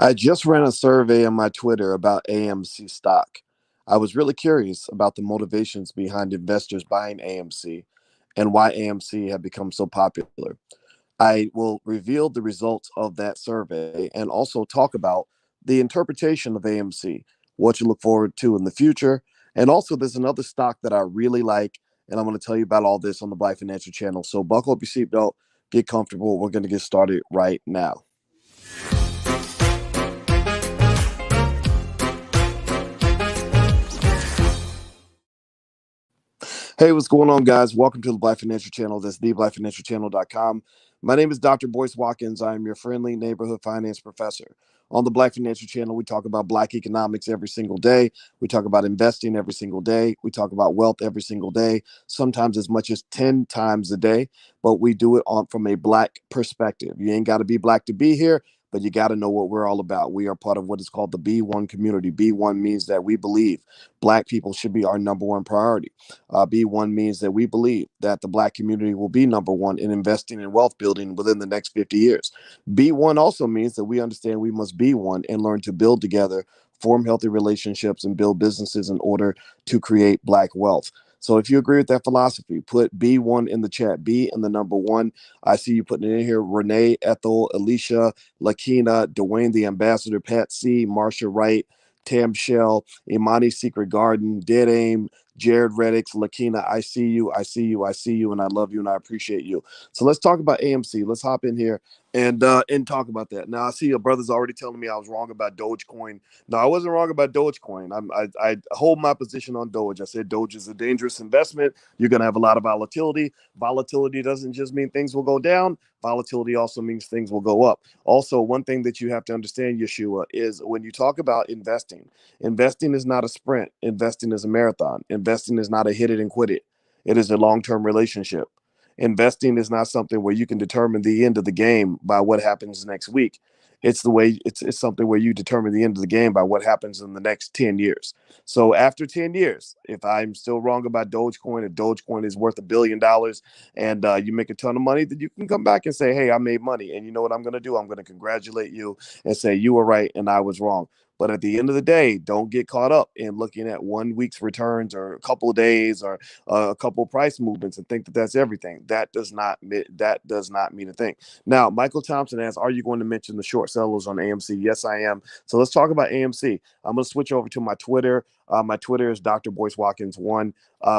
I just ran a survey on my Twitter about AMC stock. I was really curious about the motivations behind investors buying AMC and why AMC had become so popular. I will reveal the results of that survey and also talk about the interpretation of AMC, what you look forward to in the future. And also, there's another stock that I really like, and I'm going to tell you about all this on the Black Financial Channel. So, buckle up your seatbelt, get comfortable. We're going to get started right now. Hey, what's going on, guys? Welcome to the Black Financial Channel. That's theblackfinancialchannel.com. My name is Dr. Boyce Watkins. I am your friendly neighborhood finance professor. On the Black Financial Channel, we talk about Black economics every single day. We talk about investing every single day. We talk about wealth every single day, sometimes as much as 10 times a day, but we do it on from a Black perspective. You ain't got to be Black to be here, but you got to know what we're all about. We are part of what is called the B1 community. B1 means that we believe Black people should be our number one priority. B1 means that we believe that the Black community will be number one in investing in wealth building within the next 50 years. B1 also means that we understand we must be one and learn to build together, form healthy relationships, and build businesses in order to create Black wealth. So if you agree with that philosophy, put B1 in the chat, B and the number one. I see you putting it in here. Renee, Ethel, Alicia, Lakina, Dwayne the Ambassador, Pat C, Marsha Wright, Tam Shell, Imani Secret Garden, Dead Aim, Jared Reddix, Lakina, I see you, I see you, I see you, and I love you and I appreciate you. So let's talk about AMC. Let's hop in here and talk about that. Now I see your brother's already telling me I was wrong about Dogecoin. No, I wasn't wrong about Dogecoin. I hold my position on Doge. I said Doge is a dangerous investment. You're gonna have a lot of volatility. Volatility doesn't just mean things will go down. Volatility also means things will go up. Also, one thing that you have to understand, Yeshua, is when you talk about investing, investing is not a sprint. Investing is a marathon. Investing is not a hit it and quit it. It is a long-term relationship. Investing is not something where you can determine the end of the game by what happens next week. It's something where you determine the end of the game by what happens in the next 10 years. So after 10 years, if I'm still wrong about Dogecoin, if Dogecoin is worth $1 billion and you make a ton of money, then you can come back and say, hey, I made money. And you know what I'm going to do? I'm going to congratulate you and say you were right and I was wrong. But at the end of the day, don't get caught up in looking at 1 week's returns or a couple of days or a couple of price movements and think that that's everything. That does not mean a thing. Now, Michael Thompson asks, are you going to mention the short sellers on AMC? Yes, I am. So let's talk about AMC. I'm going to switch over to my Twitter. My Twitter is Dr. Boyce Watkins 1.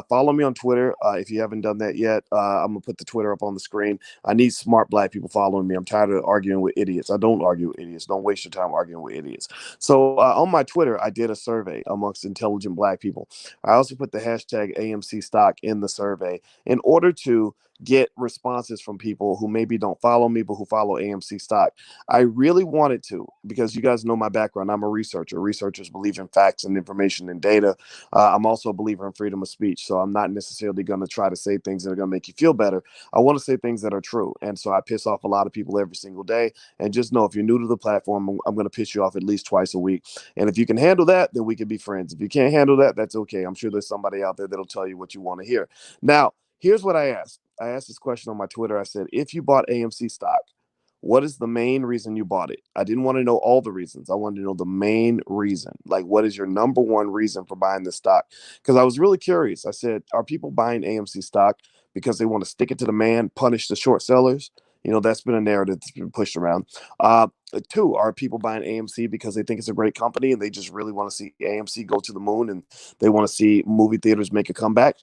Follow me on Twitter if you haven't done that yet. I'm going to put the Twitter up on the screen. I need smart Black people following me. I'm tired of arguing with idiots. I don't argue with idiots. Don't waste your time arguing with idiots. So on my Twitter, I did a survey amongst intelligent Black people. I also put the hashtag AMC stock in the survey in order to get responses from people who maybe don't follow me, but who follow AMC stock. I really wanted to, because you guys know my background. I'm a researcher. Researchers believe in facts and information and data. I'm also a believer in freedom of speech. So I'm not necessarily going to try to say things that are going to make you feel better. I want to say things that are true. And so I piss off a lot of people every single day. And just know, if you're new to the platform, I'm going to piss you off at least twice a week. And if you can handle that, then we can be friends. If you can't handle that, that's okay. I'm sure there's somebody out there that'll tell you what you want to hear. Now, here's what I asked. I asked this question on my Twitter. I said, if you bought AMC stock, what is the main reason you bought it? I didn't want to know all the reasons. I wanted to know the main reason. Like, what is your number one reason for buying this stock? Because I was really curious. I said, are people buying AMC stock because they want to stick it to the man, punish the short sellers? You know, that's been a narrative that's been pushed around. Two, are people buying AMC because they think it's a great company and they just really want to see AMC go to the moon and they want to see movie theaters make a comeback?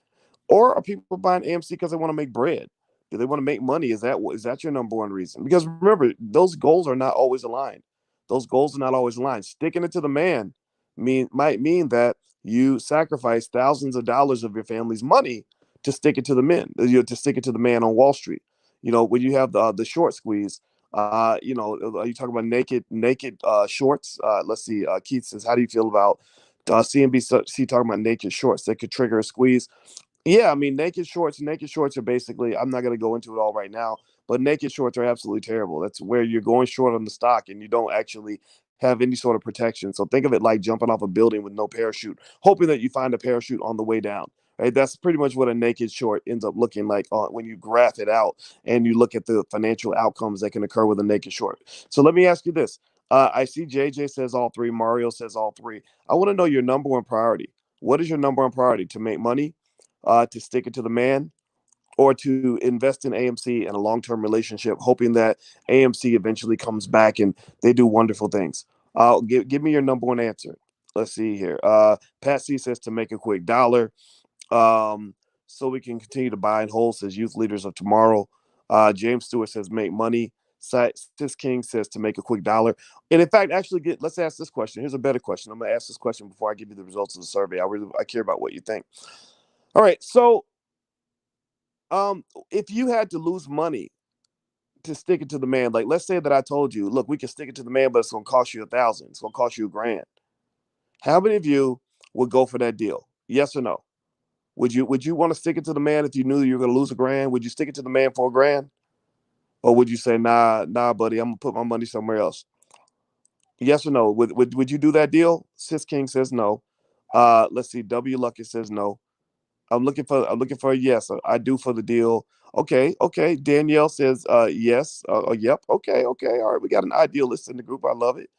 Or are people buying AMC because they want to make bread? Do they want to make money? Is that your number one reason? Because remember, those goals are not always aligned. Those goals are not always aligned. Sticking it to the man might mean that you sacrifice thousands of dollars of your family's money to stick it to the men, to stick it to the man on Wall Street. You know, when you have the short squeeze, you talk about naked shorts. Let's see. Keith says, how do you feel about CNBC talking about naked shorts that could trigger a squeeze? Yeah, I mean, naked shorts. Naked shorts are basically. I'm not going to go into it all right now, but naked shorts are absolutely terrible. That's where you're going short on the stock and you don't actually have any sort of protection. So think of it like jumping off a building with no parachute, hoping that you find a parachute on the way down. Right? That's pretty much what a naked short ends up looking like when you graph it out and you look at the financial outcomes that can occur with a naked short. So let me ask you this. I see JJ says all three. Mario says all three. I want to know your number one priority. What is your number one priority? To make money, to stick it to the man, or to invest in AMC in a long-term relationship, hoping that AMC eventually comes back and they do wonderful things. Give me your number one answer. Let's see here. Pat C says to make a quick dollar, um, so we can continue to buy and hold. Says youth leaders of tomorrow. James Stewart says make money. Sis King says to make a quick dollar. And in fact, actually, let's ask this question. Here's a better question. I'm going to ask this question before I give you the results of the survey. I care about what you think. All right, so um, if you had to lose money to stick it to the man, like let's say that I told you, look, we can stick it to the man, but it's gonna cost you 1,000. It's gonna cost you $1,000. How many of you would go for that deal? Yes or no? Would you want to stick it to the man if you knew you were gonna lose $1,000? Would you stick it to the man for $1,000? Or would you say, nah, buddy, I'm gonna put my money somewhere else? Yes or no? Would you do that deal? Sis King says no. Let's see, W Lucky says no. I'm looking for a yes. I do for the deal. Okay. Danielle says yes. Yep. Okay. All right. We got an idealist in the group. I love it.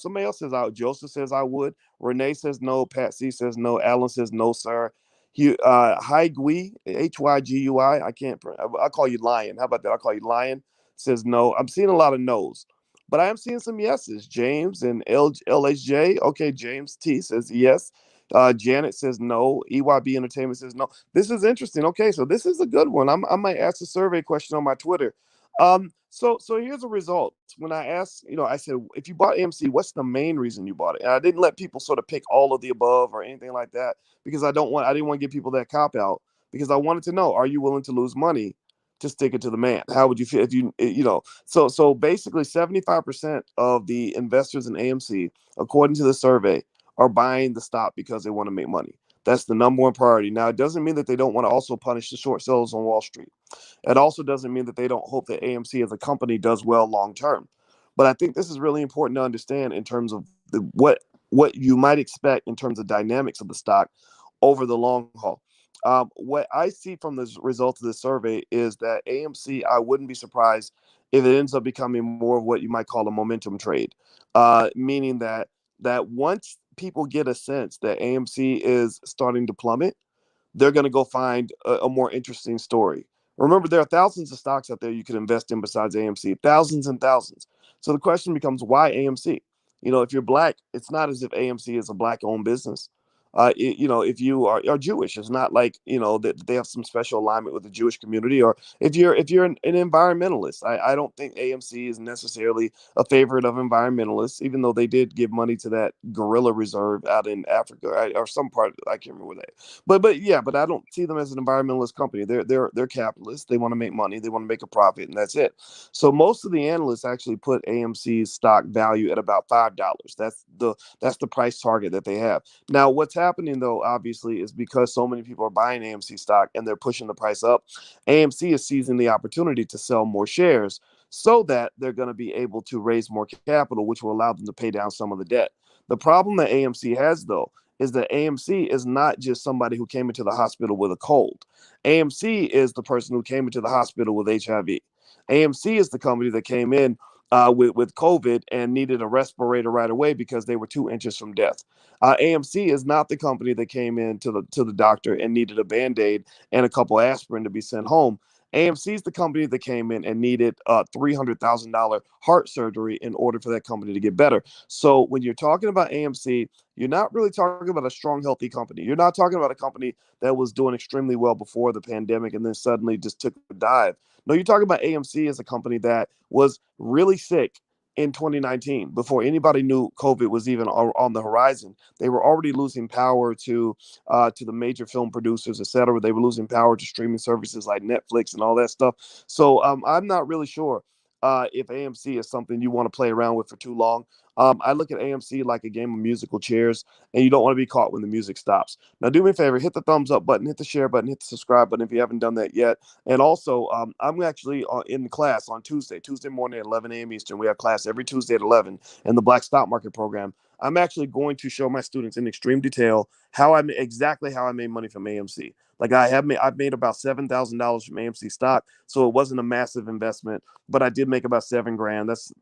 Somebody else says out. Joseph says I would. Renee says no. Pat C says no. Alan says no, sir. Hi Gui, Hygui. I can't. I'll call you Lion. How about that? I'll call you Lion. Says no. I'm seeing a lot of no's, but I am seeing some yeses. James and LHJ. Okay, James T says yes. Janet says no. EYB Entertainment says no. This is interesting. Okay, so this is a good one. I might ask a survey question on my Twitter. So here's the result. When I asked, I said, if you bought AMC, what's the main reason you bought it? And I didn't let people sort of pick all of the above or anything like that because I didn't want to give people that cop out because I wanted to know, are you willing to lose money to stick it to the man? How would you feel if so basically 75% of the investors in AMC, according to the survey, are buying the stock because they want to make money. That's the number one priority. Now, it doesn't mean that they don't want to also punish the short sellers on Wall Street. It also doesn't mean that they don't hope that AMC as a company does well long term. But I think this is really important to understand in terms of what you might expect in terms of dynamics of the stock over the long haul. What I see from the results of this survey is that AMC, I wouldn't be surprised if it ends up becoming more of what you might call a momentum trade, meaning that once people get a sense that AMC is starting to plummet, they're going to go find a more interesting story. Remember, there are thousands of stocks out there you could invest in besides AMC, thousands and thousands. So the question becomes, why AMC? If you're black, it's not as if AMC is a black-owned business. If you are Jewish, it's not like that they have some special alignment with the Jewish community. Or if you're an environmentalist, I don't think AMC is necessarily a favorite of environmentalists, even though they did give money to that gorilla reserve out in Africa or some part. I can't remember where that. But I don't see them as an environmentalist company. They're capitalists. They want to make money. They want to make a profit, and that's it. So most of the analysts actually put AMC's stock value at about $5. That's the price target that they have. Now, what's happening though, obviously, is because so many people are buying AMC stock and they're pushing the price up. AMC is seizing the opportunity to sell more shares so that they're going to be able to raise more capital, which will allow them to pay down some of the debt. The problem that AMC has, though, is that AMC is not just somebody who came into the hospital with a cold. AMC is the person who came into the hospital with HIV. AMC is the company that came in with COVID and needed a respirator right away because they were 2 inches from death. AMC is not the company that came in to the doctor and needed a Band-Aid and a couple aspirin to be sent home. AMC is the company that came in and needed $300,000 heart surgery in order for that company to get better. So when you're talking about AMC, you're not really talking about a strong, healthy company. You're not talking about a company that was doing extremely well before the pandemic and then suddenly just took a dive. No, you're talking about AMC as a company that was really sick in 2019 before anybody knew COVID was even on the horizon. They were already losing power to the major film producers, et cetera. They were losing power to streaming services like Netflix and all that stuff. So I'm not really sure if AMC is something you want to play around with for too long. I look at AMC like a game of musical chairs, and you don't want to be caught when the music stops. Now, do me a favor, hit the thumbs up button, hit the share button, hit the subscribe button if you haven't done that yet. And also, I'm actually in class on Tuesday morning at 11 a.m. Eastern. We have class every Tuesday at 11 in the Black Stock Market program. I'm actually going to show my students in extreme detail exactly how I made money from AMC. Like I've made about $7,000 from AMC stock, so it wasn't a massive investment, but I did make about 7 grand. That's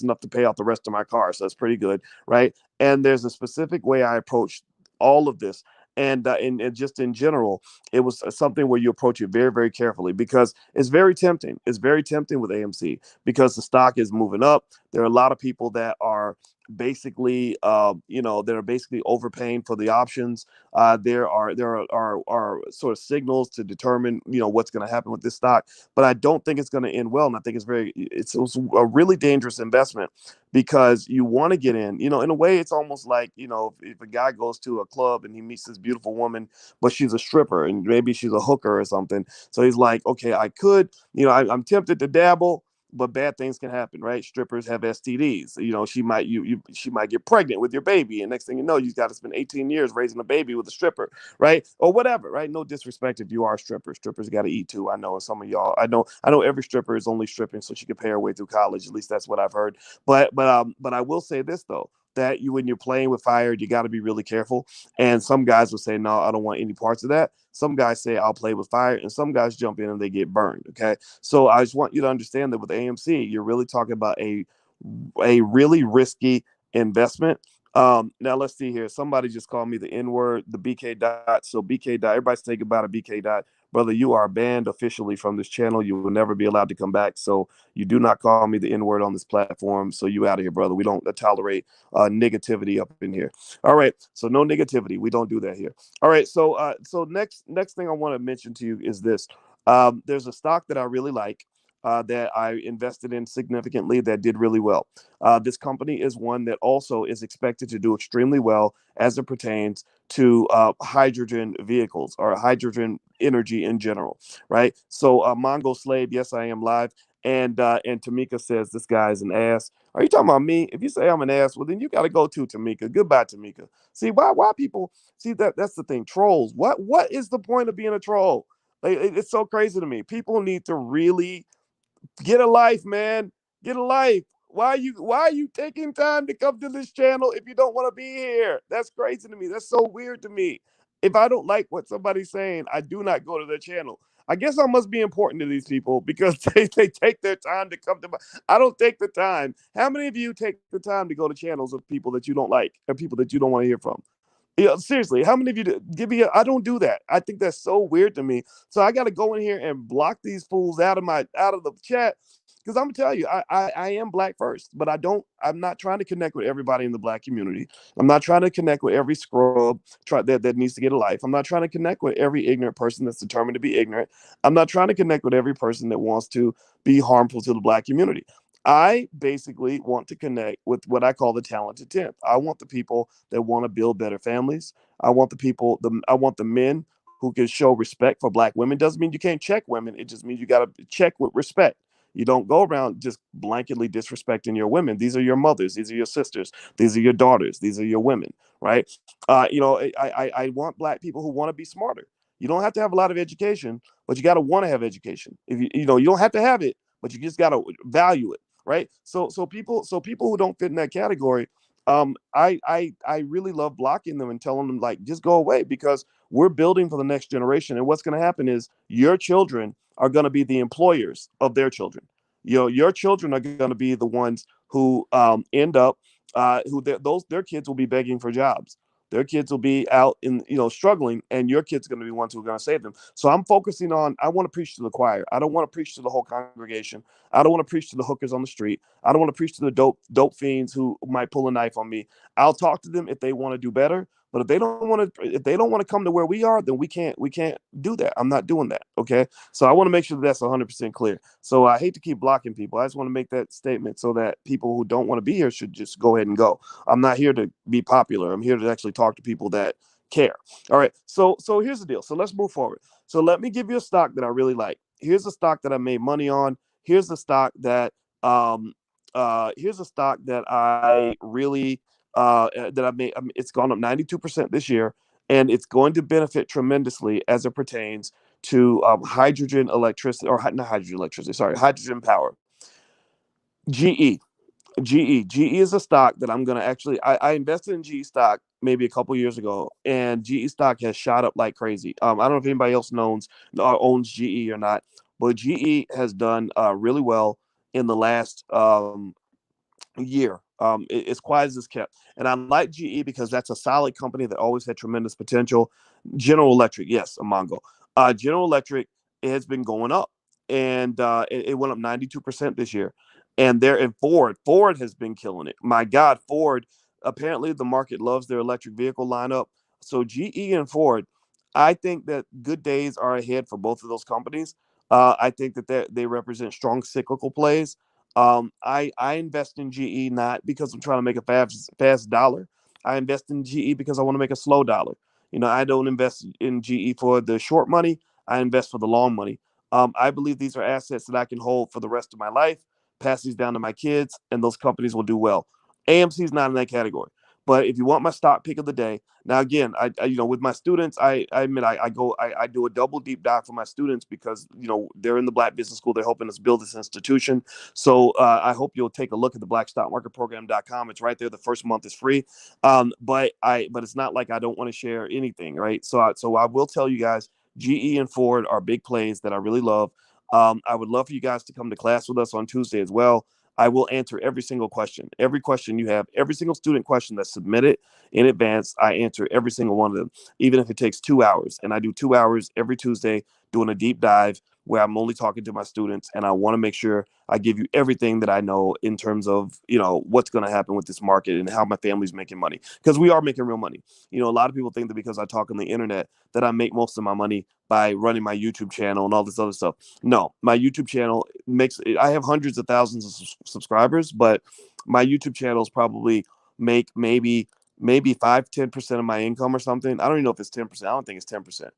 enough to pay off the rest of my car, so that's pretty good, right? And there's a specific way I approach all of this. And just in general, it was something where you approach it very, very carefully because it's very tempting. It's very tempting with AMC because the stock is moving up. There are a lot of people that are basically, that are basically overpaying for the options. There are sort of signals to determine, what's going to happen with this stock, but I don't think it's going to end well. And I think it's a really dangerous investment because you want to get in. In a way, it's almost like, if a guy goes to a club and he meets this beautiful woman, but she's a stripper and maybe she's a hooker or something. So he's like, okay, I could, I'm tempted to dabble, but bad things can happen, right? Strippers have STDs. She might get pregnant with your baby, and next thing you know, you've got to spend 18 years raising a baby with a stripper, right? Or whatever, right? No disrespect if you are a stripper. Strippers got to eat too. I know, and some of y'all, I know every stripper is only stripping so she can pay her way through college. At least that's what I've heard. But I will say this though, that when you're playing with fire, you got to be really careful. And some guys will say, no, I don't want any parts of that. Some guys say, I'll play with fire. And some guys jump in and they get burned. Okay. So I just want you to understand that with AMC, you're really talking about a really risky investment. Now let's see here. Somebody just called me the N word, the BK dot. So BK dot, everybody's thinking about a BK dot. Brother, you are banned officially from this channel. You will never be allowed to come back. So you do not call me the N word on this platform. So you out of here, brother. We don't tolerate negativity up in here. All right. So no negativity. We don't do that here. All right. So next thing I want to mention to you is this. There's a stock that I really like. That I invested in significantly that did really well. This company is one that also is expected to do extremely well as it pertains to hydrogen vehicles or hydrogen energy in general, right? So Mongo Slave, yes, I am live. And Tamika says this guy is an ass. Are you talking about me? If you say I'm an ass, well then you got to go to Tamika. Goodbye, Tamika. See why people see that's the thing. Trolls. What is the point of being a troll? Like, it's so crazy to me. People need to really get a life, man. Get a life. Why are you taking time to come to this channel if you don't want to be here? That's crazy to me. That's so weird to me. If I don't like what somebody's saying, I do not go to their channel. I guess I must be important to these people because they take their time to come to my. I don't take the time. How many of you take the time to go to channels of people that you don't like or people that you don't want to hear from? Yeah, seriously, how many of you give me? I don't do that. I think that's so weird to me. So I got to go in here and block these fools out of the chat because I'm gonna tell you, I am black first, but I'm not trying to connect with everybody in the black community. I'm not trying to connect with every scrub that needs to get a life. I'm not trying to connect with every ignorant person that's determined to be ignorant. I'm not trying to connect with every person that wants to be harmful to the black community. I basically want to connect with what I call the talented 10th. I want the people that want to build better families. I want the men who can show respect for black women. Doesn't mean you can't check women. It just means you got to check with respect. You don't go around just blanketly disrespecting your women. These are your mothers. These are your sisters. These are your daughters. These are your women, right? I want black people who want to be smarter. You don't have to have a lot of education, but you got to want to have education. If you don't have to have it, but you just got to value it, right? So people who don't fit in that category, I really love blocking them and telling them like just go away because we're building for the next generation. And what's going to happen is your children are going to be the employers of their children. Your children are going to be the ones who end up their kids will be begging for jobs. Their kids will be out in struggling, and your kids are going to be ones who are going to save them. So I'm focusing on. I want to preach to the choir. I don't want to preach to the whole congregation. I don't want to preach to the hookers on the street. I don't want to preach to the dope fiends who might pull a knife on me. I'll talk to them if they want to do better. But if they don't want to come to where we are, then we can't do that. I'm not doing that. Okay. So I want to make sure that's 100% clear. So I hate to keep blocking people. I just want to make that statement so that people who don't want to be here should just go ahead and go. I'm not here to be popular. I'm here to actually talk to people that care. All right. So here's the deal. So let's move forward. So let me give you a stock that I really like. Here's a stock that I made money on. Here's the stock that Here's a stock that I really that I made. It's gone up 92% this year, and it's going to benefit tremendously as it pertains to hydrogen electricity, or not hydrogen electricity. Sorry, hydrogen power. GE. GE is a stock that I'm going to actually, I invested in GE stock maybe a couple years ago, and GE stock has shot up like crazy. I don't know if anybody else owns GE or not, but GE has done really well in the last year. It's quiet as it's kept. And I like GE because that's a solid company that always had tremendous potential. General Electric, yes, a Mongo. General Electric has been going up, and it went up 92% this year. And there, and Ford has been killing it. My God, Ford. Apparently, the market loves their electric vehicle lineup. So GE and Ford, I think that good days are ahead for both of those companies. I think that they represent strong cyclical plays. I invest in GE not because I'm trying to make a fast dollar. I invest in GE because I want to make a slow dollar. I don't invest in GE for the short money. I invest for the long money. I believe these are assets that I can hold for the rest of my life, pass these down to my kids, and those companies will do well. AMC is not in that category. But if you want my stock pick of the day, now again, with my students, I admit I do a double deep dive for my students because they're in the Black Business School. They're helping us build this institution. So I hope you'll take a look at the blackstockmarketprogram.com. It's right there. The first month is free. But it's not like I don't want to share anything, right? So I will tell you guys, GE and Ford are big plays that I really love. I would love for you guys to come to class with us on Tuesday as well. I will answer every single question you have, every single student question that's submitted in advance. I answer every single one of them, even if it takes 2 hours. And I do 2 hours every Tuesday doing a deep dive where I'm only talking to my students, and I want to make sure I give you everything that I know in terms of what's going to happen with this market and how my family's making money, because we are making real money. A lot of people think that because I talk on the internet that I make most of my money by running my YouTube channel and all this other stuff. No, my YouTube channel I have hundreds of thousands of subscribers, but my YouTube channels probably make maybe 5-10% of my income or something. I don't even know if it's 10%. I don't think it's 10%.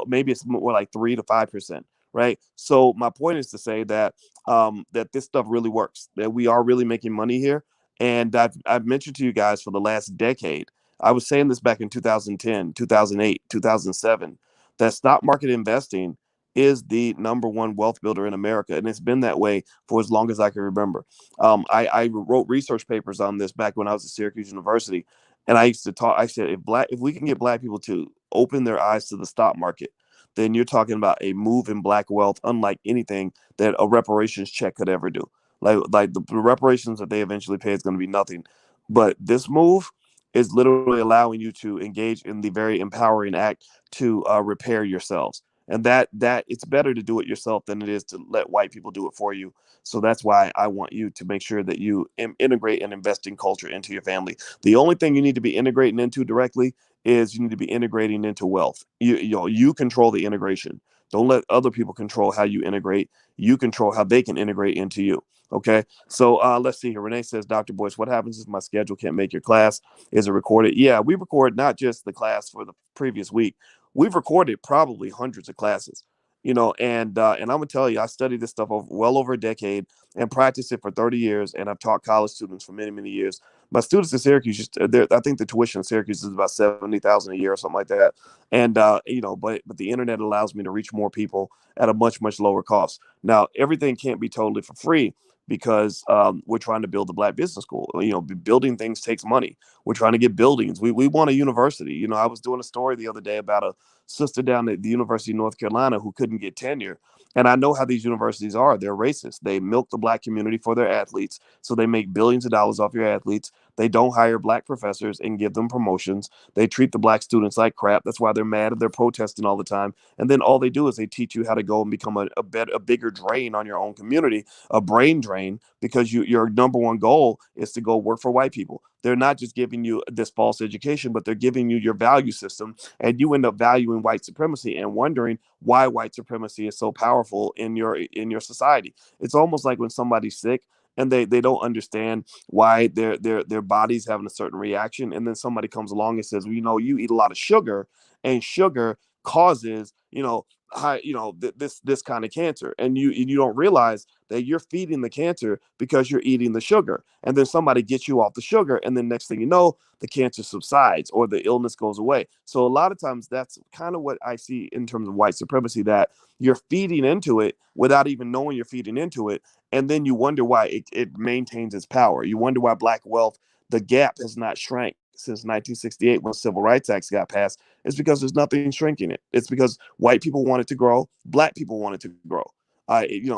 Maybe it's more like 3 to 5%. Right. So my point is to say that that this stuff really works, that we are really making money here. And I've mentioned to you guys for the last decade, I was saying this back in 2010, 2008, 2007, that stock market investing is the number one wealth builder in America. And it's been that way for as long as I can remember. I wrote research papers on this back when I was at Syracuse University. And I used to talk, I said, if we can get Black people to open their eyes to the stock market, then you're talking about a move in Black wealth unlike anything that a reparations check could ever do. Like the reparations that they eventually pay is going to be nothing. But this move is literally allowing you to engage in the very empowering act to repair yourselves. And that it's better to do it yourself than it is to let white people do it for you. So that's why I want you to make sure that you integrate an investing culture into your family. The only thing you need to be integrating into directly is you need to be integrating into wealth. You control the integration. Don't let other people control how you integrate. You control how they can integrate into you. Okay. So let's see here. Renee says, Dr. Boyce, what happens if my schedule can't make your class? Is it recorded? Yeah, we record not just the class for the previous week. We've recorded probably hundreds of classes. And I'm gonna tell you, I studied this stuff well over a decade and practiced it for 30 years, and I've taught college students for many, many years. My students at Syracuse, I think the tuition in Syracuse is about 70,000 a year or something like that. And but the internet allows me to reach more people at a much, much lower cost. Now, everything can't be totally for free because we're trying to build the Black Business School. Building things takes money. We're trying to get buildings. We want a university. I was doing a story the other day about a sister down at the University of North Carolina who couldn't get tenure. And I know how these universities are. They're racist. They milk the Black community for their athletes. So they make billions of dollars off your athletes. They don't hire Black professors and give them promotions. They treat the Black students like crap. That's why they're mad and they're protesting all the time. And then all they do is they teach you how to go and become a bigger drain on your own community, a brain drain, because your number one goal is to go work for white people. They're not just giving you this false education, but they're giving you your value system, and you end up valuing white supremacy and wondering why white supremacy is so powerful in your society. It's almost like when somebody's sick and they don't understand why their body's having a certain reaction, and then somebody comes along and says, well, you eat a lot of sugar, and sugar causes high, this kind of cancer, and you don't realize that you're feeding the cancer because you're eating the sugar, and then somebody gets you off the sugar, and then next thing you know, the cancer subsides or the illness goes away. So a lot of times that's kind of what I see in terms of white supremacy, that you're feeding into it without even knowing you're feeding into it, and then you wonder why it maintains its power. You wonder why black wealth, the gap has not shrank since 1968 when the Civil Rights Act got passed. It's because there's nothing shrinking it. It's because white people want it to grow, black people want it to grow.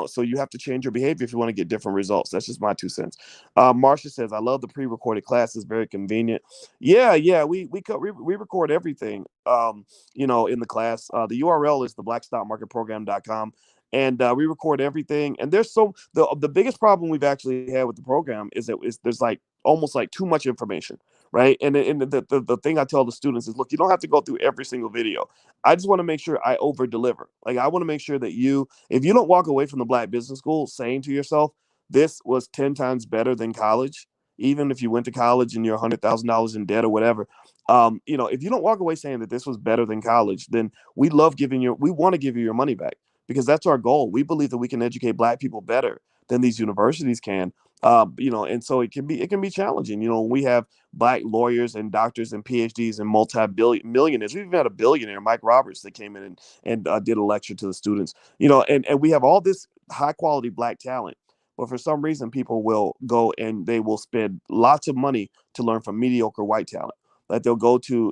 So you have to change your behavior if you want to get different results. That's just my 2 cents. Marcia says, "I love the pre-recorded classes. Very convenient." Yeah, yeah, we record everything. In the class. The URL is theblackstockmarketprogram.com, and we record everything. And the biggest problem we've actually had with the program is there's like almost like too much information, right? And the thing I tell the students is, look, you don't have to go through every single video. I just want to make sure I over deliver. Like, I want to make sure that if you don't walk away from the Black Business School saying to yourself, this was 10 times better than college, even if you went to college and you're $100,000 in debt or whatever. If you don't walk away saying that this was better than college, then we want to give you your money back, because that's our goal. We believe that we can educate Black people better than these universities can. And so it can be challenging. We have Black lawyers and doctors and PhDs and multi-billion millionaires. We've even had a billionaire, Mike Roberts, that came in and did a lecture to the students. And we have all this high quality Black talent. But for some reason, people will go and they will spend lots of money to learn from mediocre white talent. Like, they'll go to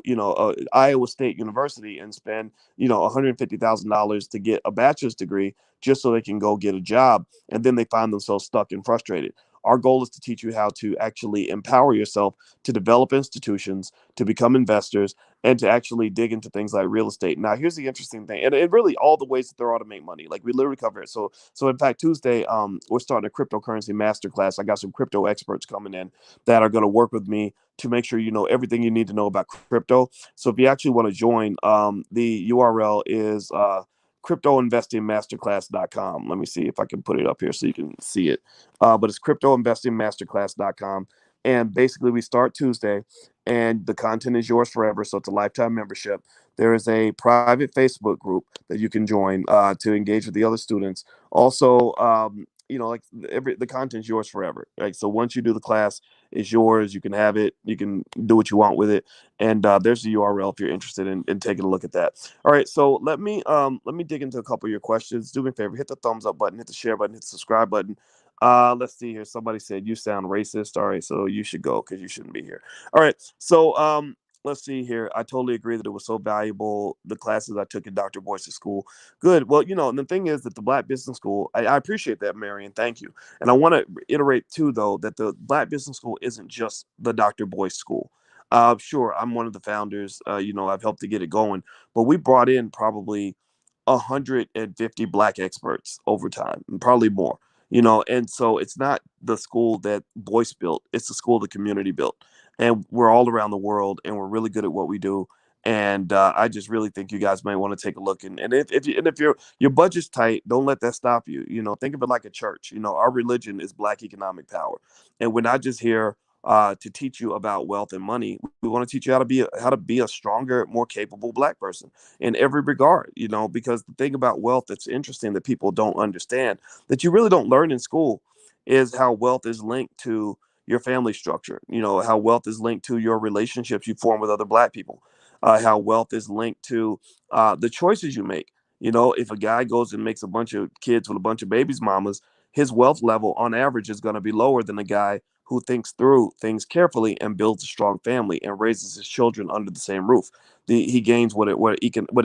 Iowa State University and spend $150,000 to get a bachelor's degree just so they can go get a job, and then they find themselves stuck and frustrated. Our goal is to teach you how to actually empower yourself to develop institutions, to become investors, and to actually dig into things like real estate. Now, here's the interesting thing, and really all the ways that there are to make money. Like, we literally cover it. So in fact, Tuesday, we're starting a cryptocurrency masterclass. I got some crypto experts coming in that are going to work with me to make sure you know everything you need to know about crypto. So if you actually want to join, the URL is cryptoinvestingmasterclass.com. Let me see if I can put it up here so you can see it. But it's cryptoinvestingmasterclass.com. And basically, we start Tuesday, and the content is yours forever. So it's a lifetime membership. There is a private Facebook group that you can join to engage with the other students. Also, like the content's yours forever. Like, so once you do the class, it's yours. You can have it. You can do what you want with it. And there's the URL if you're interested in taking a look at that. All right, so let me dig into a couple of your questions. Do me a favor, hit the thumbs up button, hit the share button, hit the subscribe button. Let's see here. Somebody said you sound racist. All right, so you should go because you shouldn't be here. All right, so let's see here. I totally agree that it was so valuable, the classes I took in Dr. Boyce's school. Good. Well, and the thing is that the Black Business School, I appreciate that, Marion. Thank you. And I want to reiterate too, though, that the Black Business School isn't just the Dr. Boyce School. Sure, I'm one of the founders. I've helped to get it going, but we brought in probably 150 Black experts over time, and probably more. And so it's not the school that Boyce built; it's the school the community built, and we're all around the world, and we're really good at what we do. And I just really think you guys might want to take a look. And if your budget's tight, don't let that stop you. Think of it like a church. Our religion is Black economic power, and we're not just here to teach you about wealth and money. We want to teach you how to be a stronger, more capable Black person in every regard. Because the thing about wealth that's interesting that people don't understand, that you really don't learn in school, is how wealth is linked to your family structure. How wealth is linked to your relationships you form with other Black people. How wealth is linked to the choices you make. If a guy goes and makes a bunch of kids with a bunch of babies mamas, his wealth level on average is going to be lower than a guy who thinks through things carefully and builds a strong family and raises his children under the same roof. He gains what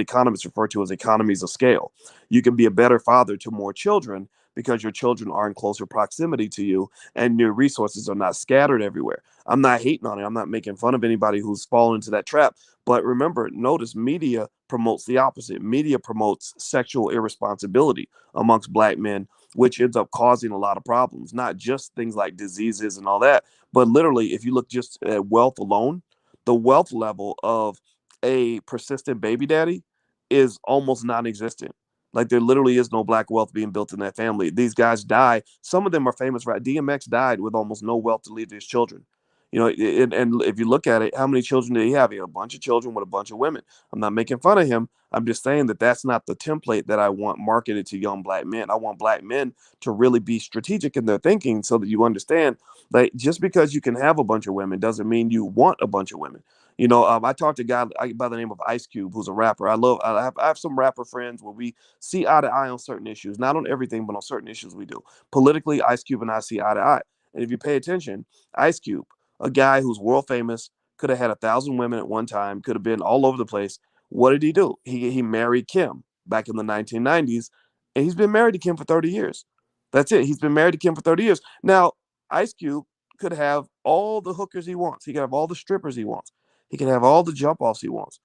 economists refer to as economies of scale. You can be a better father to more children because your children are in closer proximity to you and your resources are not scattered everywhere. I'm not hating on it. I'm not making fun of anybody who's fallen into that trap. But remember, notice media promotes the opposite. Media promotes sexual irresponsibility amongst Black men, which ends up causing a lot of problems, not just things like diseases and all that, but literally, if you look just at wealth alone, the wealth level of a persistent baby daddy is almost non-existent. Like, there literally is no Black wealth being built in that family. These guys die. Some of them are famous, right? DMX died with almost no wealth to leave to his children. And if you look at it, how many children did he have? He had a bunch of children with a bunch of women. I'm not making fun of him. I'm just saying that that's not the template that I want marketed to young black men. I want black men to really be strategic in their thinking so that you understand that just because you can have a bunch of women doesn't mean you want a bunch of women. I talked to a guy by the name of Ice Cube, who's a rapper. I have some rapper friends where we see eye to eye on certain issues, not on everything, but on certain issues we do. Politically, Ice Cube and I see eye to eye. And if you pay attention, Ice Cube, a guy who's world famous, could have had 1,000 women at one time, could have been all over the place. What did he do? He married Kim back in the 1990s, and he's been married to Kim for 30 years. That's it. He's been married to Kim for 30 years. Now, Ice Cube could have all the hookers he wants. He could have all the strippers he wants. He can have all the jump offs he wants,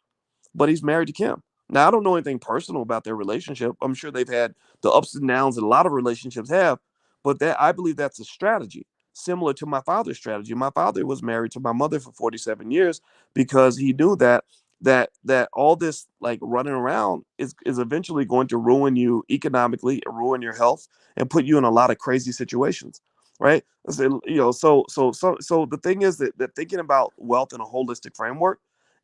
but he's married to Kim. Now, I don't know anything personal about their relationship. I'm sure they've had the ups and downs that a lot of relationships have, but that I believe that's a strategy similar to my father's strategy. My father was married to my mother for 47 years because he knew that all this like running around is eventually going to ruin you economically, ruin your health, and put you in a lot of crazy situations. Right. So the thing is that thinking about wealth in a holistic framework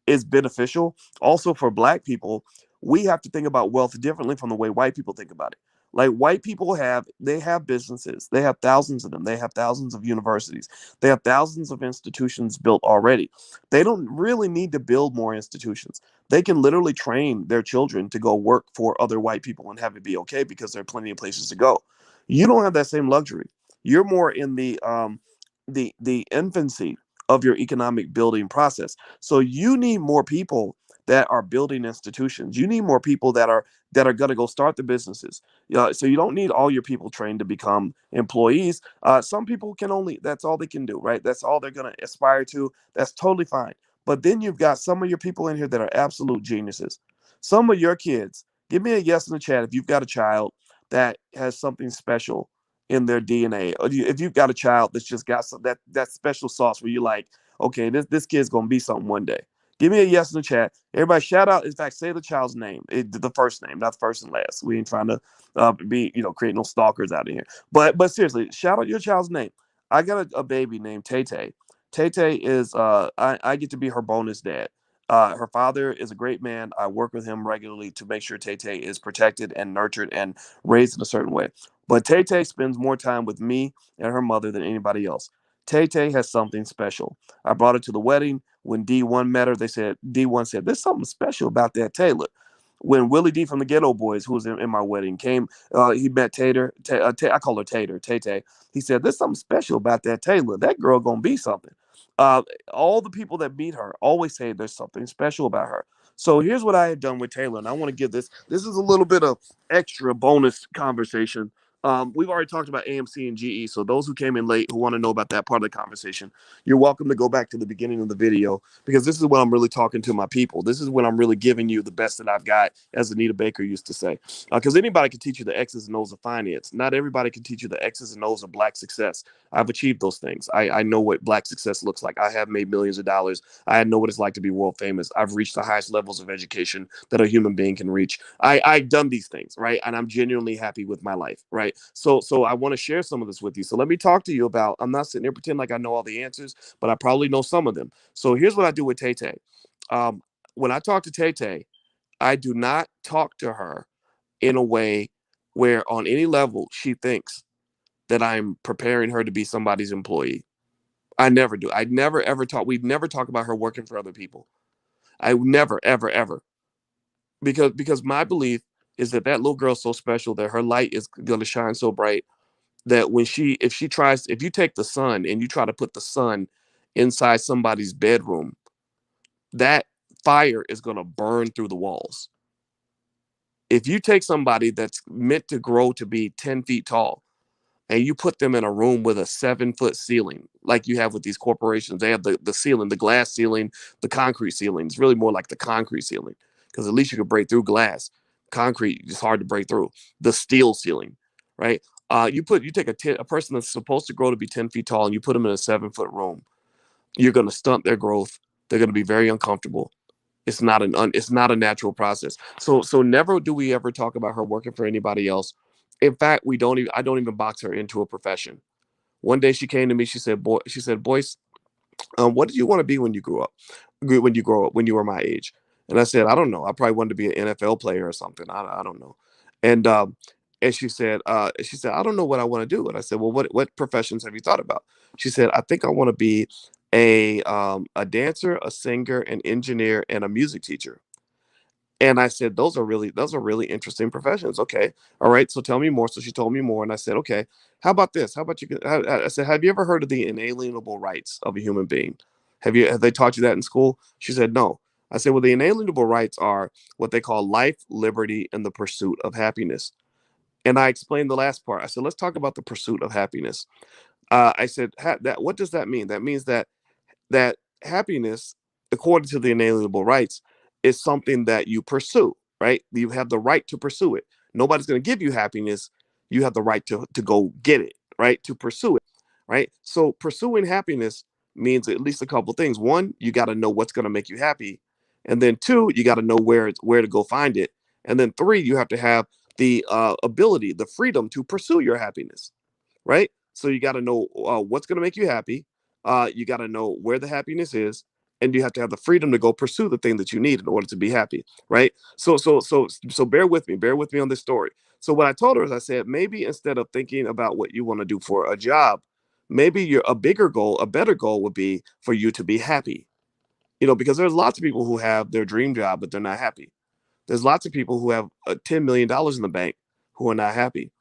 is beneficial. Also for black people, we have to think about wealth differently from the way white people think about it. Like white people they have businesses, they have thousands of them, they have thousands of universities, they have thousands of institutions built already. They don't really need to build more institutions. They can literally train their children to go work for other white people and have it be okay because there are plenty of places to go. You don't have that same luxury. You're more in the infancy of your economic building process. So you need more people that are building institutions. You need more people that are going to go start the businesses. So you don't need all your people trained to become employees. Some people can only that's all they can do, right? That's all they're going to aspire to. That's totally fine. But then you've got some of your people in here that are absolute geniuses. Some of your kids, give me a yes in the chat if you've got a child that has something special in their DNA. Or if you've got a child that's just got that special sauce where you're like, okay, this kid's gonna be something one day. Give me a yes in the chat. Everybody shout out. In fact, say the child's name, the first name, not the first and last. We ain't trying to be, create no stalkers out of here. But seriously, shout out your child's name. I got a baby named Tay Tay. Tay Tay is I get to be her bonus dad. Her father is a great man. I work with him regularly to make sure Tay Tay is protected and nurtured and raised in a certain way. But Tay Tay spends more time with me and her mother than anybody else. Tay Tay has something special. I brought her to the wedding. When D1 met her, D1 said, "There's something special about that Taylor." When Willie D from the Ghetto Boys, who was in my wedding, came, he met I call her Tater, Tay Tay. He said, "There's something special about that Taylor. That girl gonna be something." Uh, all the people that meet her always say there's something special about her. So here's what I had done with Taylor, and I want to give this. This is a little bit of extra bonus conversation. We've already talked about AMC and GE, so those who came in late who want to know about that part of the conversation, you're welcome to go back to the beginning of the video because this is when I'm really talking to my people. This is when I'm really giving you the best that I've got, as Anita Baker used to say. Because anybody can teach you the X's and O's of finance. Not everybody can teach you the X's and O's of black success. I've achieved those things. I know what black success looks like. I have made millions of dollars. I know what it's like to be world famous. I've reached the highest levels of education that a human being can reach. I've done these things, right? And I'm genuinely happy with my life, right? So I want to share some of this with you. So let me talk to you about, I'm not sitting there pretending like I know all the answers, but I probably know some of them. So here's what I do with Tay Tay. When I talk to Tay Tay, I do not talk to her in a way where on any level she thinks that I'm preparing her to be somebody's employee. I never do. I never ever talk. We've never talked about her working for other people. I never ever ever because my belief is that little girl's so special that her light is going to shine so bright that if you take the sun and you try to put the sun inside somebody's bedroom, that fire is going to burn through the walls. If you take somebody that's meant to grow to be 10 feet tall and you put them in a room with a 7-foot ceiling, like you have with these corporations, they have the ceiling, the glass ceiling, the concrete ceiling. It's really more like the concrete ceiling because at least you could break through glass. Concrete is hard to break through. The steel ceiling, right? You take a person that's supposed to grow to be 10 feet tall and you put them in a 7-foot room. You're going to stunt their growth. They're going to be very uncomfortable. It's not a natural process. So never do we ever talk about her working for anybody else. In fact, I don't even box her into a profession. One day she came to me, she said, Boyce, What did you want to be when you grew up? When you grow up, when you were my age? And I said, I don't know. I probably wanted to be an NFL player or something. I don't know. And and she said, I don't know what I want to do. And I said, well, what professions have you thought about? She said, I think I want to be a dancer, a singer, an engineer, and a music teacher. And I said, those are really interesting professions. Okay. All right. So tell me more. So she told me more. And I said, okay, how about this? How about you? I said, have you ever heard of the inalienable rights of a human being? Have they taught you that in school? She said, no. I said, well, the inalienable rights are what they call life, liberty, and the pursuit of happiness. And I explained the last part. I said, let's talk about the pursuit of happiness. I said, that what does that mean? That means that happiness, according to the inalienable rights, is something that you pursue, right? You have the right to pursue it. Nobody's going to give you happiness. You have the right to go get it, right? To pursue it, right? So pursuing happiness means at least a couple things. One, you got to know what's going to make you happy. And then two, you got to know where to go find it. And then three, you have to have the ability, the freedom to pursue your happiness, right? So you got to know what's going to make you happy. You got to know where the happiness is, and you have to have the freedom to go pursue the thing that you need in order to be happy, right? So bear with me. Bear with me on this story. So what I told her is, I said, maybe instead of thinking about what you want to do for a job, maybe your a bigger goal, a better goal would be for you to be happy. Because there's lots of people who have their dream job, but they're not happy. There's lots of people who have $10 million in the bank who are not happy.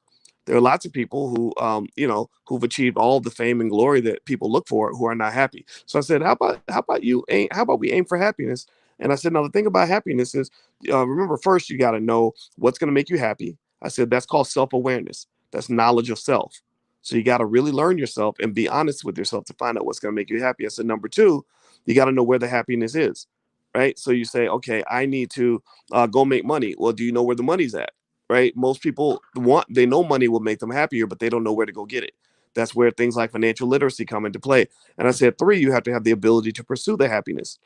There are lots of people who've achieved all the fame and glory that people look for who are not happy. So I said, how about we aim for happiness? And I said, now the thing about happiness is, remember, first you got to know what's going to make you happy. I said that's called self-awareness. That's knowledge of self. So you got to really learn yourself and be honest with yourself to find out what's going to make you happy. I said number two, you got to know where the happiness is, right? So you say, okay, I need to go make money. Well, do you know where the money's at? Right? Most people they know money will make them happier, but they don't know where to go get it. That's where things like financial literacy come into play. And I said, three, you have to have the ability to pursue the happiness.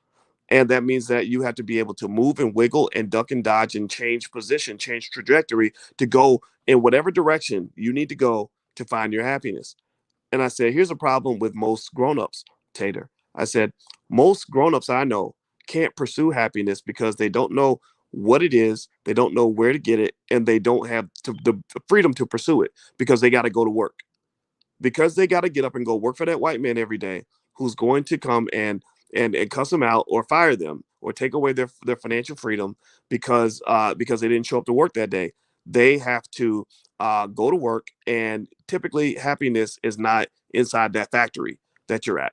And that means that you have to be able to move and wiggle and duck and dodge and change position, change trajectory to go in whatever direction you need to go to find your happiness. And I said, here's a problem with most grown-ups, Tater. I said, most grown-ups I know can't pursue happiness because they don't know what it is, they don't know where to get it, and they don't have the freedom to pursue it because they got to go to work. Because they got to get up and go work for that white man every day who's going to come and cuss them out or fire them or take away their financial freedom because they didn't show up to work that day. They have to go to work, and typically happiness is not inside that factory that you're at,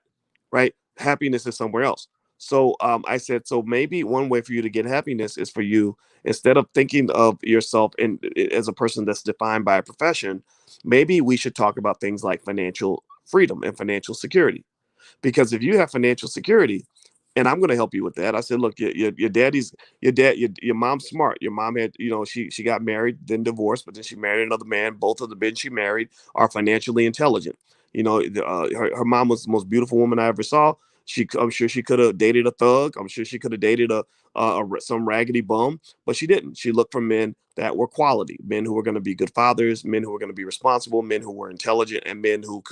right? Happiness is somewhere else. So I said, so maybe one way for you to get happiness is for you, instead of thinking of yourself as a person that's defined by a profession, maybe we should talk about things like financial freedom and financial security. Because if you have financial security, and I'm going to help you with that. I said, look, your daddy's your mom's smart. Your mom had, she got married, then divorced, but then she married another man. Both of the men she married are financially intelligent. Her mom was the most beautiful woman I ever saw. I'm sure she could have dated a thug. I'm sure she could have dated some raggedy bum, but she didn't. She looked for men that were quality, men who were going to be good fathers, men who were going to be responsible, men who were intelligent, and men who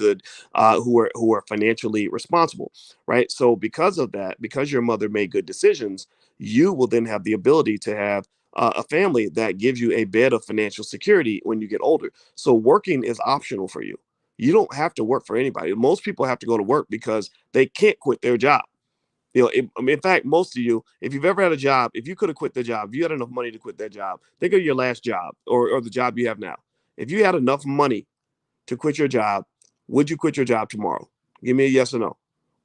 were financially responsible, right? So because of that, because your mother made good decisions, you will then have the ability to have a family that gives you a bed of financial security when you get older. So working is optional for you. You don't have to work for anybody. Most people have to go to work because they can't quit their job. In fact, most of you, if you've ever had a job, if you could have quit the job, if you had enough money to quit that job, think of your last job or the job you have now. If you had enough money to quit your job, would you quit your job tomorrow? Give me a yes or no.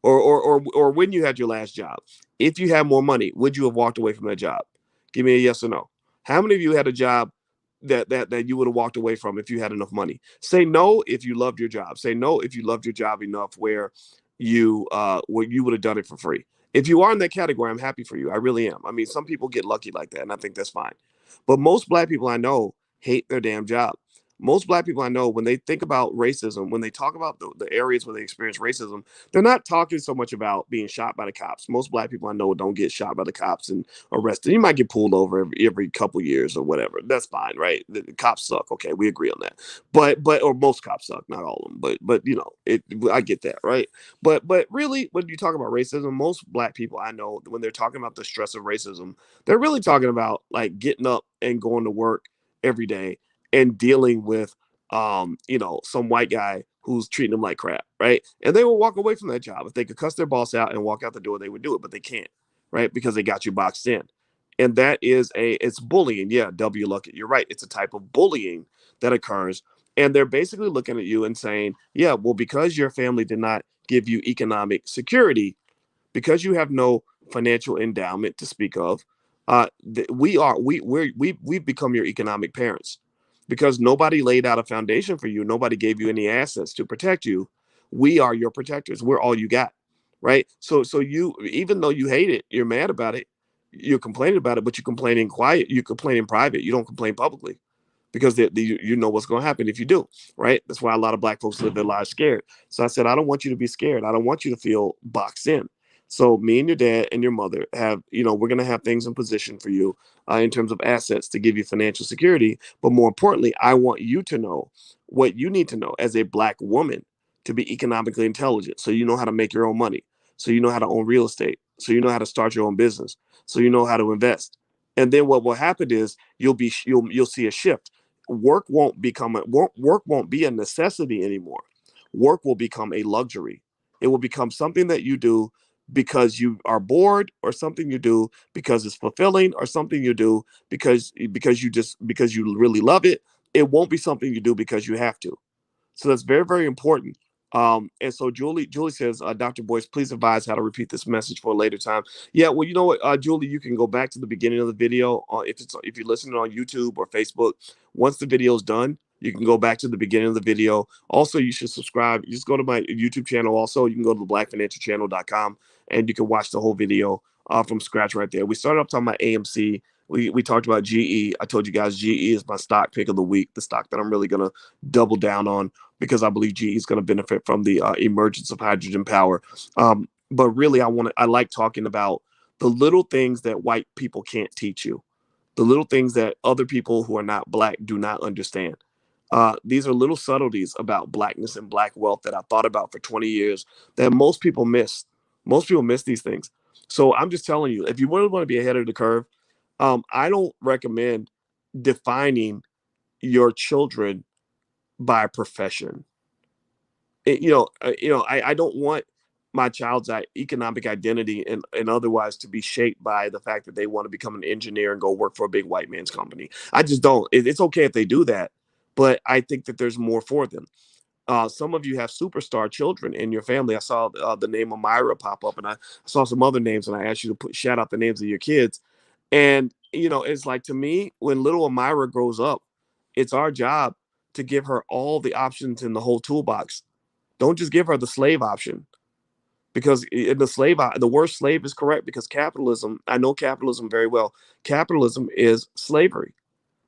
Or when you had your last job, if you had more money, would you have walked away from that job? Give me a yes or no. How many of you had a job that you would have walked away from if you had enough money? Say no if you loved your job. Say no if you loved your job enough where you would have done it for free. If you are in that category, I'm happy for you. I really am. I mean, some people get lucky like that, and I think that's fine. But most black people I know hate their damn job. Most black people I know, when they think about racism, when they talk about the areas where they experience racism, they're not talking so much about being shot by the cops. Most black people I know don't get shot by the cops and arrested. You might get pulled over every couple years or whatever. That's fine, right? The cops suck. Okay, we agree on that. But or most cops suck, not all of them. But you know, I get that, right? But really, when you talk about racism, most black people I know, when they're talking about the stress of racism, they're really talking about like getting up and going to work every day and dealing with some white guy who's treating them like crap, right? And they will walk away from that job. If they could cuss their boss out and walk out the door, they would do it, but they can't, right? Because they got you boxed in. And that is it's bullying. Yeah, W. Luckett, you're right. It's a type of bullying that occurs. And they're basically looking at you and saying, yeah, well, because your family did not give you economic security, because you have no financial endowment to speak of, we've become your economic parents because nobody laid out a foundation for you. Nobody gave you any assets to protect you. We are your protectors. We're all you got, right? So you, even though you hate it, you're mad about it, you're complaining about it, but you complain in quiet. You complain in private. You don't complain publicly because you know what's going to happen if you do, right? That's why a lot of black folks live their lives scared. So I said, I don't want you to be scared. I don't want you to feel boxed in. So me and your dad and your mother have, we're going to have things in position for you in terms of assets to give you financial security. But more importantly, I want you to know what you need to know as a black woman to be economically intelligent. So you know how to make your own money. So you know how to own real estate. So you know how to start your own business. So you know how to invest. And then what will happen is you'll see a shift. Work won't be a necessity anymore. Work will become a luxury. It will become something that you do because you are bored, or something you do because it's fulfilling, or something you do because you really love it. It won't be something you do because you have to. So that's very, very important. And so Julie says, Dr. Boyce, please advise how to repeat this message for a later time. Yeah, well, you know what, Julie, you can go back to the beginning of the video if you're listening on YouTube or Facebook. Once the video is done, you can go back to the beginning of the video. Also, you should subscribe. You just go to my YouTube channel. Also, you can go to the blackfinancialchannel.com and you can watch the whole video from scratch right there. We started up talking about AMC. We talked about GE. I told you guys GE is my stock pick of the week, the stock that I'm really going to double down on because I believe GE is going to benefit from the emergence of hydrogen power. But really, I like talking about the little things that white people can't teach you, the little things that other people who are not black do not understand. These are little subtleties about blackness and black wealth that I thought about for 20 years that most people miss. Most people miss these things. So I'm just telling you, if you really want to be ahead of the curve, I don't recommend defining your children by profession. I don't want my child's economic identity and otherwise to be shaped by the fact that they want to become an engineer and go work for a big white man's company. I just don't. It's okay if they do that, but I think that there's more for them. Some of you have superstar children in your family. I saw the name of Myra pop up, and I saw some other names, and I asked you to shout out the names of your kids. And it's like, to me, when little Amira grows up, it's our job to give her all the options in the whole toolbox. Don't just give her the slave option, because in the word slave is correct, because capitalism, I know capitalism very well. Capitalism is slavery.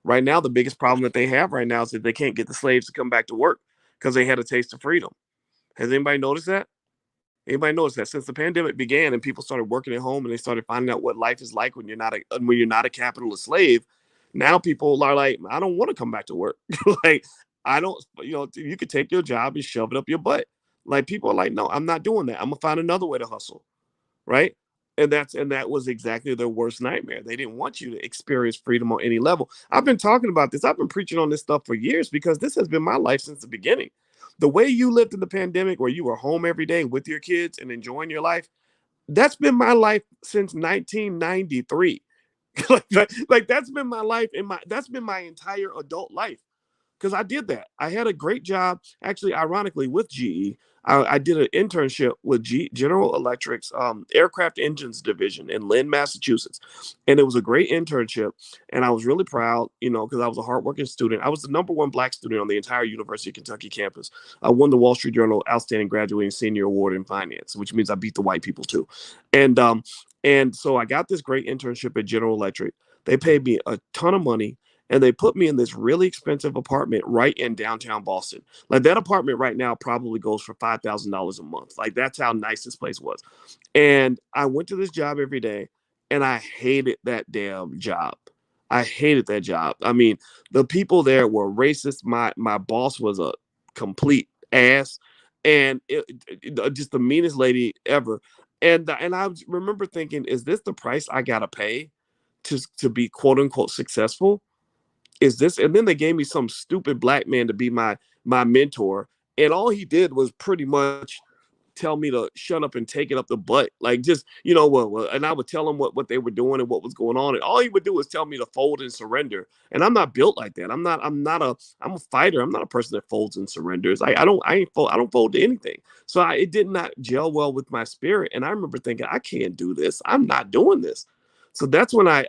Right now, the biggest problem that they have right now is that they can't get the slaves to come back to work because they had a taste of freedom. Has anybody noticed that? Anybody notice that since the pandemic began and people started working at home and they started finding out what life is like when you're not a capitalist slave, now people are like, I don't want to come back to work. Like, I don't, you could take your job and shove it up your butt. Like, people are like, no, I'm not doing that. I'm gonna find another way to hustle, right? And that was exactly their worst nightmare. They didn't want you to experience freedom on any level. I've been talking about this. I've been preaching on this stuff for years because this has been my life since the beginning. The way you lived in the pandemic, where you were home every day with your kids and enjoying your life, that's been my life since 1993. like that's been my life, that's been my entire adult life, because I did that. I had a great job, actually, ironically, with GE. I did an internship with General Electric's aircraft engines division in Lynn, Massachusetts. And it was a great internship. And I was really proud, because I was a hardworking student. I was the number one black student on the entire University of Kentucky campus. I won the Wall Street Journal Outstanding Graduating Senior Award in Finance, which means I beat the white people too. And so I got this great internship at General Electric. They paid me a ton of money, and they put me in this really expensive apartment right in downtown Boston. Like that apartment right now probably goes for $5,000 a month. Like that's how nice this place was. And I went to this job every day, and I hated that damn job. I hated that job. I mean, the people there were racist. My boss was a complete ass, and just the meanest lady ever. And I remember thinking, is this the price I gotta pay to be quote unquote successful? Is this? And then they gave me some stupid black man to be my mentor, and all he did was pretty much tell me to shut up and take it up the butt. Like just, well, and I would tell him what they were doing and what was going on. And all he would do is tell me to fold and surrender. And I'm not built like that. I'm a fighter. I'm not a person that folds and surrenders. I don't fold to anything. So it did not gel well with my spirit. And I remember thinking, I can't do this. I'm not doing this. So that's when I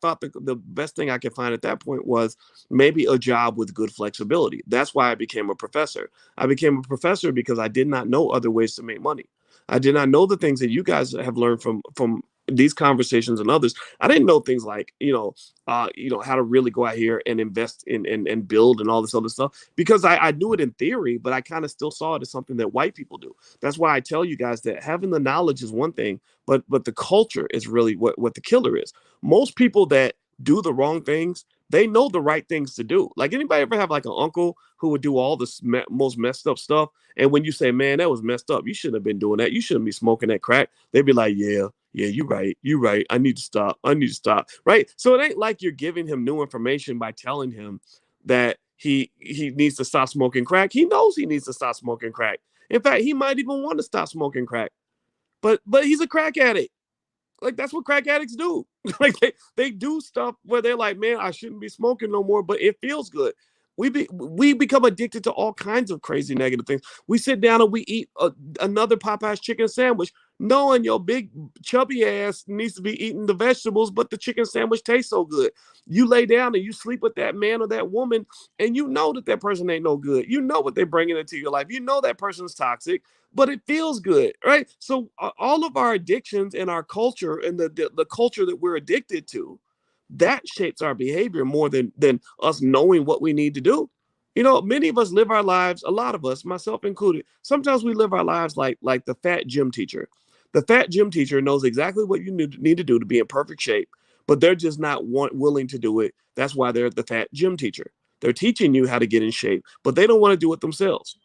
thought the best thing I could find at that point was maybe a job with good flexibility. That's why I became a professor. I became a professor because I did not know other ways to make money. I did not know the things that you guys have learned from these conversations and others. I didn't know things like how to really go out here and invest in and build and all this other stuff because I knew it in theory, but I kind of still saw it as something that white people do. That's why I tell you guys that having the knowledge is one thing, but the culture is really what the killer is. Most people that do the wrong things, they know the right things to do. Like anybody ever have like an uncle who would do all this most messed up stuff, and when you say, man, that was messed up, you shouldn't have been doing that, you shouldn't be smoking that crack, they'd be like, yeah, you're right, I need to stop, right? So it ain't like you're giving him new information by telling him that he needs to stop smoking crack. He knows he needs to stop smoking crack. In fact, he might even want to stop smoking crack, but he's a crack addict. Like that's what crack addicts do. Like they do stuff where they're like, man, I shouldn't be smoking no more, but it feels good. We become addicted to all kinds of crazy negative things. We sit down and we eat another Popeye's chicken sandwich, knowing your big chubby ass needs to be eating the vegetables, but the chicken sandwich tastes so good. You lay down and you sleep with that man or that woman, and you know that person ain't no good. You know what they're bringing into your life. You know that person's toxic, but it feels good, right? So all of our addictions and our culture and the culture that we're addicted to, that shapes our behavior more than us knowing what we need to do. Many of us live our lives, a lot of us, myself included, sometimes we live our lives like the fat gym teacher. The fat gym teacher knows exactly what you need to do to be in perfect shape, but they're just not willing to do it. That's why they're the fat gym teacher. They're teaching you how to get in shape, but they don't want to do it themselves.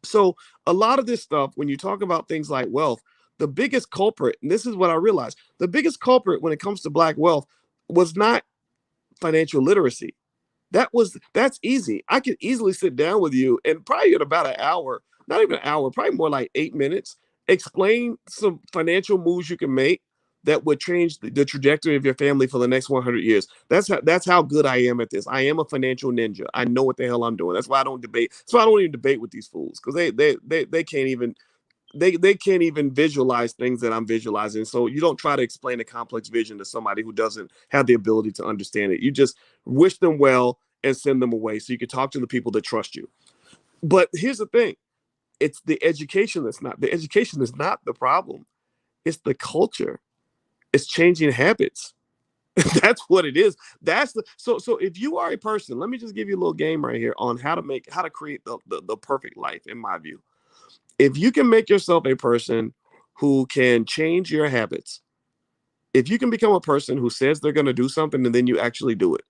So a lot of this stuff, when you talk about things like wealth, the biggest culprit, and this is what I realized, the biggest culprit when it comes to black wealth was not financial literacy. That's easy. I could easily sit down with you and probably in about an hour, not even an hour, probably more like 8 minutes, explain some financial moves you can make that would change the trajectory of your family for the next 100 years. That's how good I am at this. I am a financial ninja. I know what the hell I'm doing. That's why I don't debate. So I don't even debate with these fools because they can't even they can't even visualize things that I'm visualizing. So you don't try to explain a complex vision to somebody who doesn't have the ability to understand it. You just wish them well and send them away so you can talk to the people that trust you. But here's the thing. It's the education is not the problem. It's the culture. It's changing habits. That's what it is. So if you are a person, let me just give you a little game right here on how to create the perfect life in my view. If you can make yourself a person who can change your habits, if you can become a person who says they're going to do something and then you actually do it,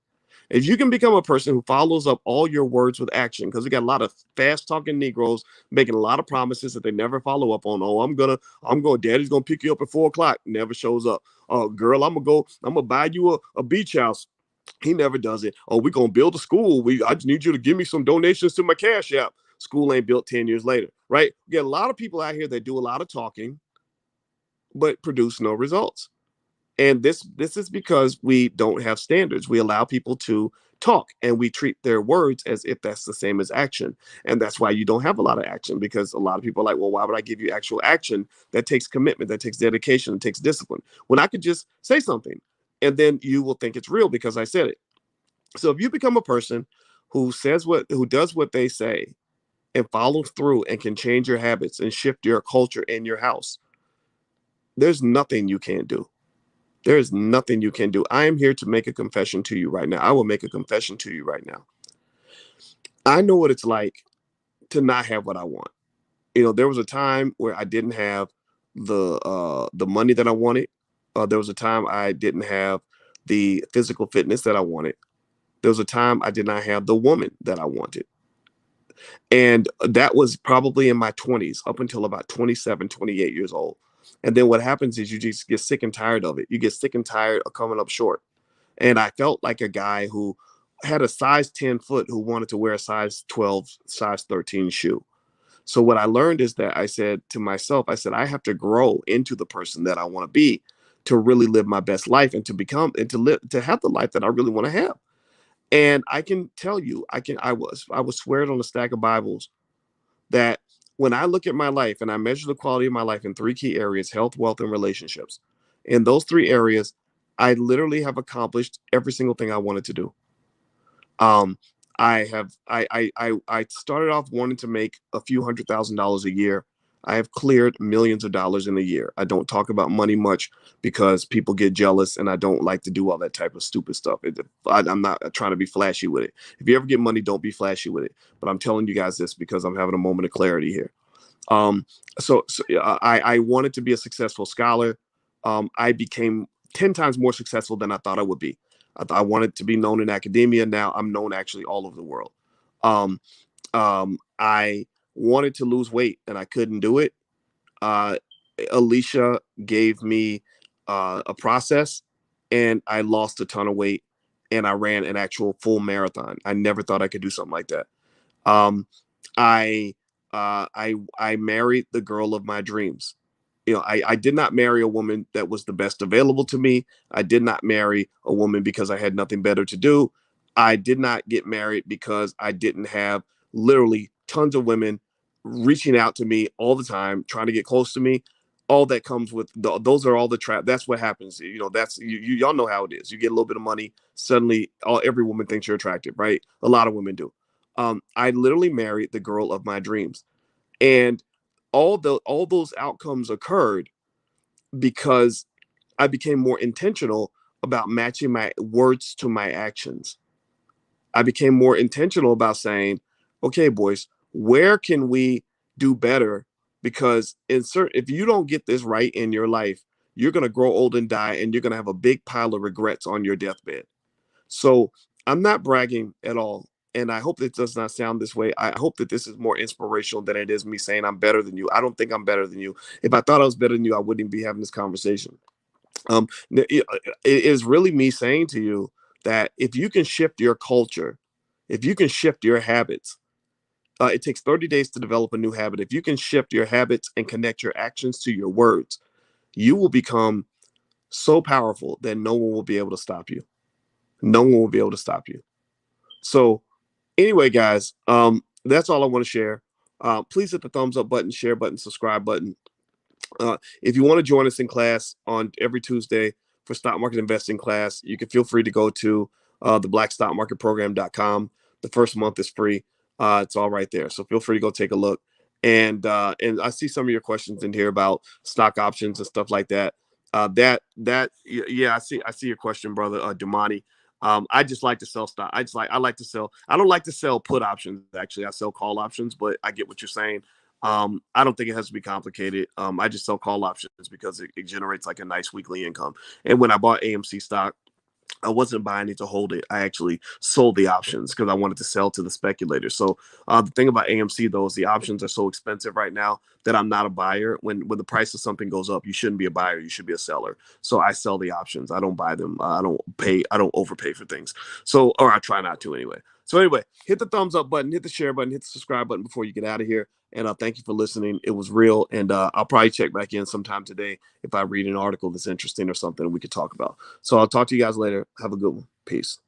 if you can become a person who follows up all your words with action, because we got a lot of fast talking Negroes making a lot of promises that they never follow up on. Oh, daddy's gonna pick you up at 4 o'clock, never shows up. Oh, girl, I'm gonna buy you a beach house. He never does it. Oh, we're gonna build a school. I just need you to give me some donations to my Cash App. School ain't built 10 years later, right? We get a lot of people out here that do a lot of talking, but produce no results. And this is because we don't have standards. We allow people to talk and we treat their words as if that's the same as action. And that's why you don't have a lot of action, because a lot of people are like, well, why would I give you actual action that takes commitment, that takes dedication, that takes discipline, when I could just say something and then you will think it's real because I said it. So if you become a person who does what they say and follows through and can change your habits and shift your culture in your house, there's nothing you can't do. There is nothing you can do. I am here to make a confession to you right now. I will make a confession to you right now. I know what it's like to not have what I want. There was a time where I didn't have the money that I wanted. There was a time I didn't have the physical fitness that I wanted. There was a time I did not have the woman that I wanted. And that was probably in my 20s up until about 27, 28 years old. And then what happens is you just get sick and tired of it. You get sick and tired of coming up short. And I felt like a guy who had a size 10 foot who wanted to wear a size 12, size 13 shoe. So what I learned is that I said to myself, I said, I have to grow into the person that I want to be to really live my best life and to become and to live to have the life that I really want to have. And I can tell you, I was swear it on a stack of Bibles that when I look at my life and I measure the quality of my life in three key areas: health, wealth, and relationships. In those three areas, I literally have accomplished every single thing I wanted to do. Um, I started off wanting to make a few $100,000 a year. I have cleared millions of dollars in a year. I don't talk about money much because people get jealous, and I don't like to do all that type of stupid stuff. I'm not trying to be flashy with it. If you ever get money, don't be flashy with it. But I'm telling you guys this because I'm having a moment of clarity here. I wanted to be a successful scholar. I became 10 times more successful than I thought I would be. I wanted to be known in academia. Now I'm known actually all over the world. Um, I wanted to lose weight and I couldn't do it. Uh, Alicia gave me a process, and I lost a ton of weight, and I ran an actual full marathon. I never thought I could do something like that. Um, I I married the girl of my dreams. I did not marry a woman that was the best available to me. I did not marry a woman because I had nothing better to do. I did not get married because I didn't have literally tons of women reaching out to me all the time, trying to get close to me. All that comes with those are all the trap. That's what happens. That's y'all know how it is. You get a little bit of money, suddenly every woman thinks you're attractive, right? A lot of women do. I literally married the girl of my dreams, and all those outcomes occurred because I became more intentional about matching my words to my actions. I became more intentional about saying, "Okay, boys, where can we do better?" Because if you don't get this right in your life, you're gonna grow old and die, and you're gonna have a big pile of regrets on your deathbed. So I'm not bragging at all. And I hope it does not sound this way. I hope that this is more inspirational than it is me saying I'm better than you. I don't think I'm better than you. If I thought I was better than you, I wouldn't be having this conversation. It is really me saying to you that if you can shift your culture, if you can shift your habits, it takes 30 days to develop a new habit. If you can shift your habits and connect your actions to your words, you will become so powerful that no one will be able to stop you. No one will be able to stop you. So anyway, guys, that's all I want to share. Please hit the thumbs up button, share button, subscribe button. If you want to join us in class on every Tuesday for stock market investing class, you can feel free to go to theblackstockmarketprogram.com. The first month is free. It's all right there. So feel free to go take a look. And I see some of your questions in here about stock options and stuff like that. Yeah, I see your question, brother Dumani. I just like to sell stock. I like to sell. I don't like to sell put options. Actually, I sell call options, but I get what you're saying. I don't think it has to be complicated. I just sell call options because it generates like a nice weekly income. And when I bought AMC stock, I wasn't buying it to hold it. I actually sold the options because I wanted to sell to the speculators. So the thing about AMC though is the options are so expensive right now that I'm not a buyer. When the price of something goes up, you shouldn't be a buyer. You should be a seller. So I sell the options. I don't buy them. I don't pay. I don't overpay for things. So or I try not to anyway. So anyway, hit the thumbs up button, hit the share button, hit the subscribe button before you get out of here. And thank you for listening. It was real. And I'll probably check back in sometime today if I read an article that's interesting or something we could talk about. So I'll talk to you guys later. Have a good one. Peace.